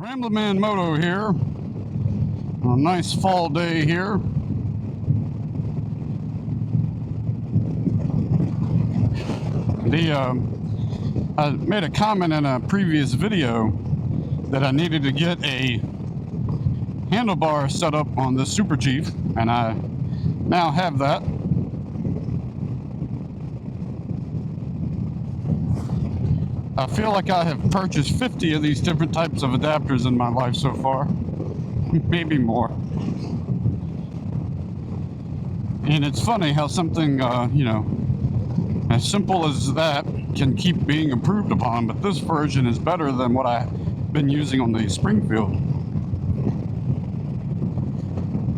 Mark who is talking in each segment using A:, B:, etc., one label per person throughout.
A: Ramblin' Man Moto here on a nice fall day here. I made a comment in a previous video that I needed to get a handlebar set up on the Super Chief, and I now have that. I feel like I have purchased 50 of these different types of adapters in my life so far. Maybe more. And it's funny how something, as simple as that can keep being improved upon, but this version is better than what I've been using on the Springfield.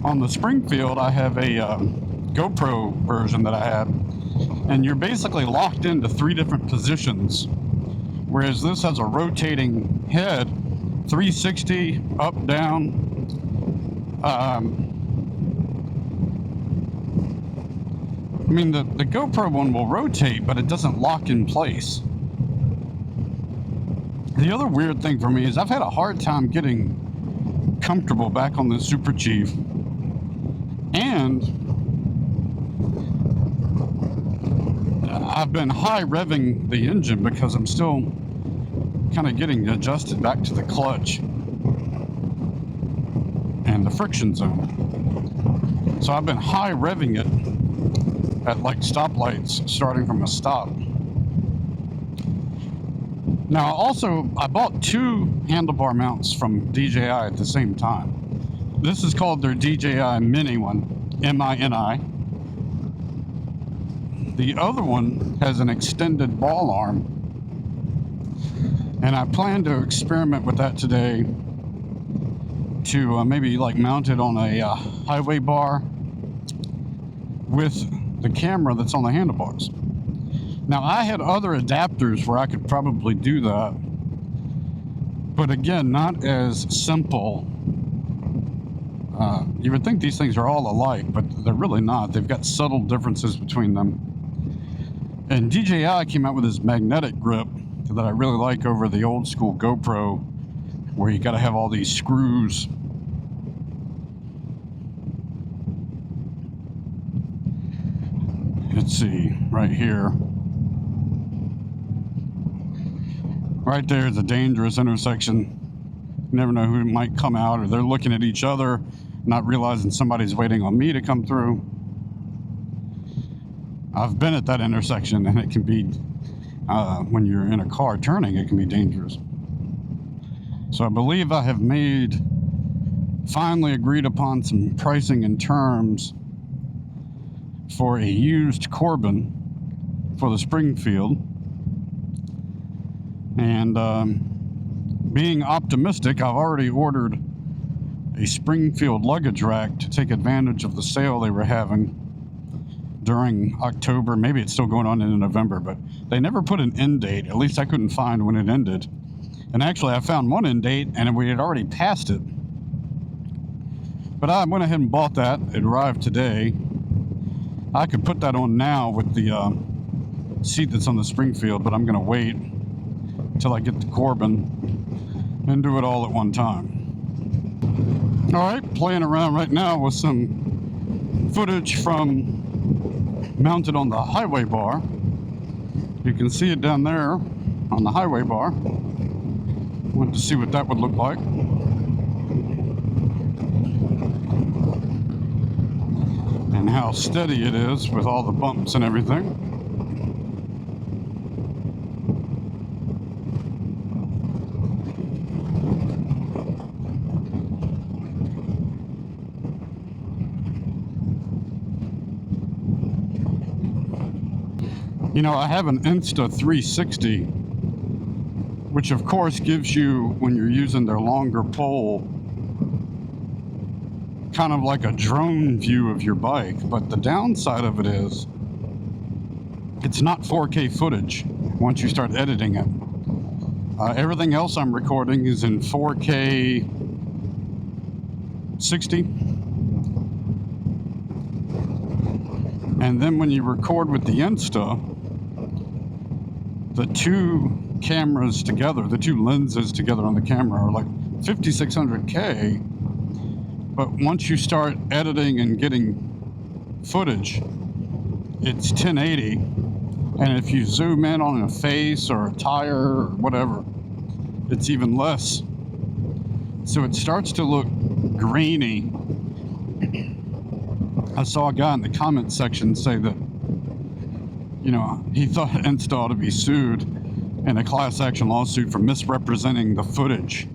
A: On the Springfield, I have a GoPro version that I have, and you're basically locked into 3 different positions. Whereas this has a rotating head, 360, up, down. The GoPro one will rotate, but it doesn't lock in place. The other weird thing for me is I've had a hard time getting comfortable back on the Super Chief. And I've been high revving the engine because I'm still kind of getting adjusted back to the clutch and the friction zone. So I've been high revving it at like stoplights, starting from a stop. Now also, I bought 2 handlebar mounts from DJI at the same time. This is called their DJI Mini one, M-I-N-I. The other one has an extended ball arm, and I plan to experiment with that today to maybe like mount it on a highway bar with the camera that's on the handlebars. Now, I had other adapters where I could probably do that, but again, not as simple. You would think these things are all alike, but they're really not. They've got subtle differences between them. And DJI came out with this magnetic grip that I really like over the old school GoPro, where you got to have all these screws. Let's see, right here. Right there is a dangerous intersection. You never know who might come out, or they're looking at each other, not realizing somebody's waiting on me to come through. I've been at that intersection, and it can be, when you're in a car turning, it can be dangerous. So I believe I have finally agreed upon some pricing and terms for a used Corbin for the Springfield. And being optimistic, I've already ordered a Springfield luggage rack to take advantage of the sale they were having during October. Maybe it's still going on in November, but they never put an end date. At least I couldn't find when it ended. And actually, I found one end date, and we had already passed it. But I went ahead and bought that. It arrived today. I could put that on now with the seat that's on the Springfield, but I'm going to wait until I get the Corbin and do it all at one time. All right, playing around right now with some footage from mounted on the highway bar. You can see it down there on the highway bar. Want to see what that would look like. And how steady it is with all the bumps and everything. You know, I have an Insta360, which of course gives you, when you're using their longer pole, kind of like a drone view of your bike. But the downside of it is it's not 4K footage once you start editing it. Everything else I'm recording is in 4K 60. And then when you record with the Insta, the 2 cameras together, the 2 lenses together on the camera are like 5600K, but once you start editing and getting footage, it's 1080, and if you zoom in on a face or a tire or whatever, it's even less. So it starts to look grainy. I saw a guy in the comment section say that, you know, he thought Insta ought to be sued in a class action lawsuit for misrepresenting the footage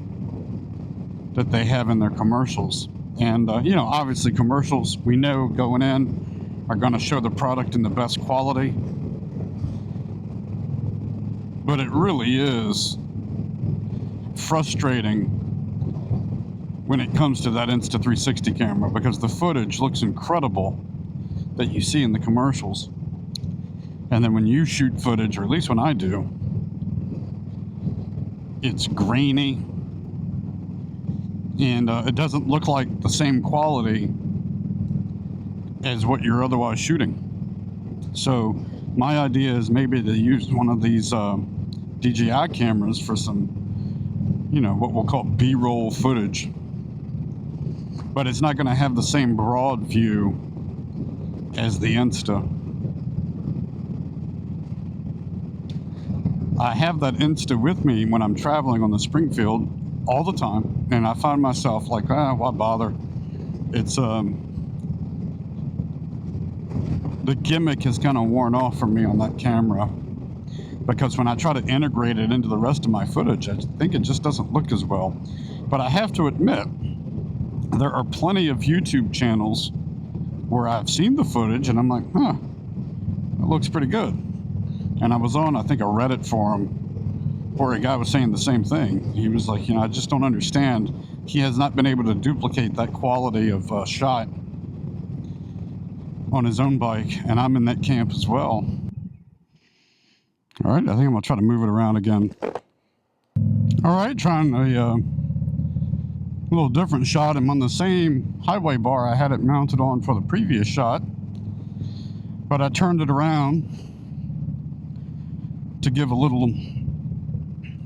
A: that they have in their commercials. And, you know, obviously commercials, we know going in, are going to show the product in the best quality. But it really is frustrating when it comes to that Insta360 camera, because the footage looks incredible that you see in the commercials. And then when you shoot footage, or at least when I do, it's grainy, and it doesn't look like the same quality as what you're otherwise shooting. So my idea is maybe to use one of these DJI cameras for some, you know, what we'll call B-roll footage. But it's not going to have the same broad view as the Insta. I have that Insta with me when I'm traveling on the Springfield all the time, and I find myself like, why bother? It's the gimmick has kind of worn off for me on that camera, because when I try to integrate it into the rest of my footage, I think it just doesn't look as well. But I have to admit, there are plenty of YouTube channels where I've seen the footage and I'm like, it looks pretty good. And I was on, I think, a Reddit forum where a guy was saying the same thing. He was like, you know, I just don't understand. He has not been able to duplicate that quality of shot on his own bike, and I'm in that camp as well. All right, I think I'm gonna try to move it around again. All right, trying a little different shot. I'm on the same highway bar I had it mounted on for the previous shot, but I turned it around to give a little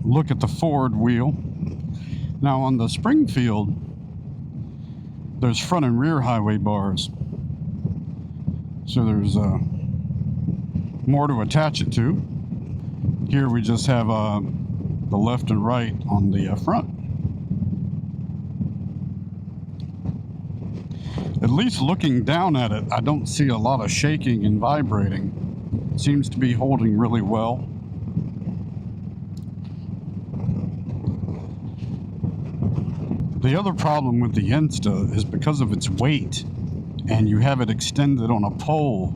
A: look at the forward wheel. Now on the Springfield, there's front and rear highway bars, so there's more to attach it to. Here we just have the left and right on the front. At least looking down at it, I don't see a lot of shaking and vibrating. It seems to be holding really well. The other problem with the Insta is because of its weight, and you have it extended on a pole,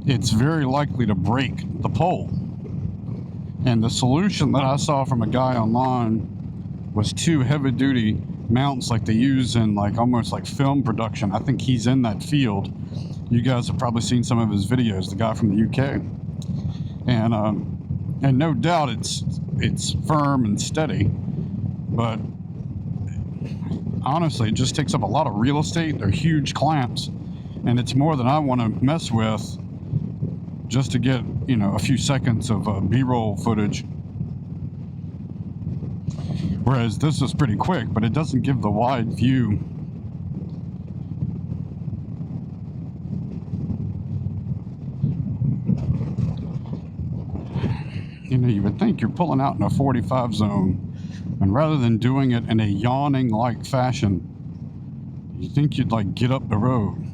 A: it's very likely to break the pole. And the solution that I saw from a guy online was 2 heavy-duty mounts like they use in almost like film production. I think he's in that field. You guys have probably seen some of his videos, the guy from the UK. And no doubt it's firm and steady, but honestly, it just takes up a lot of real estate. They're huge clamps, and it's more than I want to mess with just to get, you know, a few seconds of B-roll footage. Whereas this is pretty quick, but it doesn't give the wide view. You know, you would think you're pulling out in a 45 zone, and rather than doing it in a yawning-like fashion, you think you'd get up the road.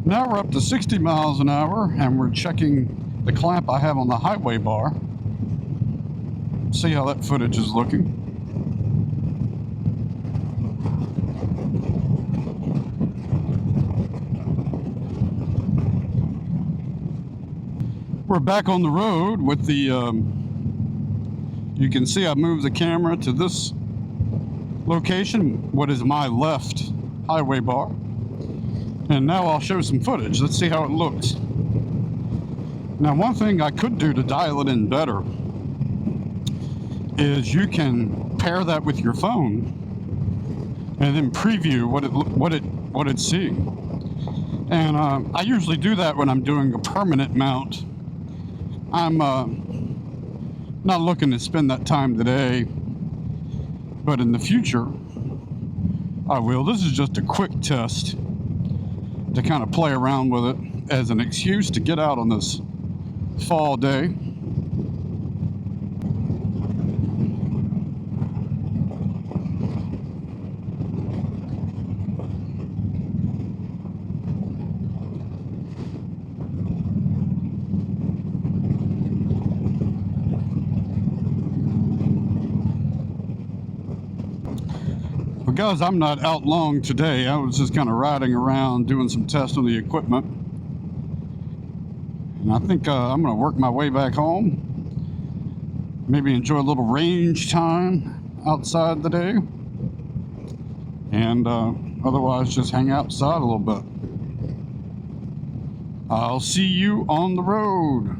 A: Now we're up to 60 miles an hour, and we're checking the clamp I have on the highway bar. See how that footage is looking. We're back on the road with the You can see I moved the camera to this location, what is my left highway bar. And now I'll show some footage. Let's see how it looks. Now, one thing I could do to dial it in better is you can pair that with your phone and then preview what it's seeing. And I usually do that when I'm doing a permanent mount. I'm not looking to spend that time today, but in the future I will. This is just a quick test to kind of play around with it as an excuse to get out on this fall day. Because I'm not out long today, I was just kind of riding around doing some tests on the equipment. And I think I'm going to work my way back home. Maybe enjoy a little range time outside today. And otherwise just hang outside a little bit. I'll see you on the road.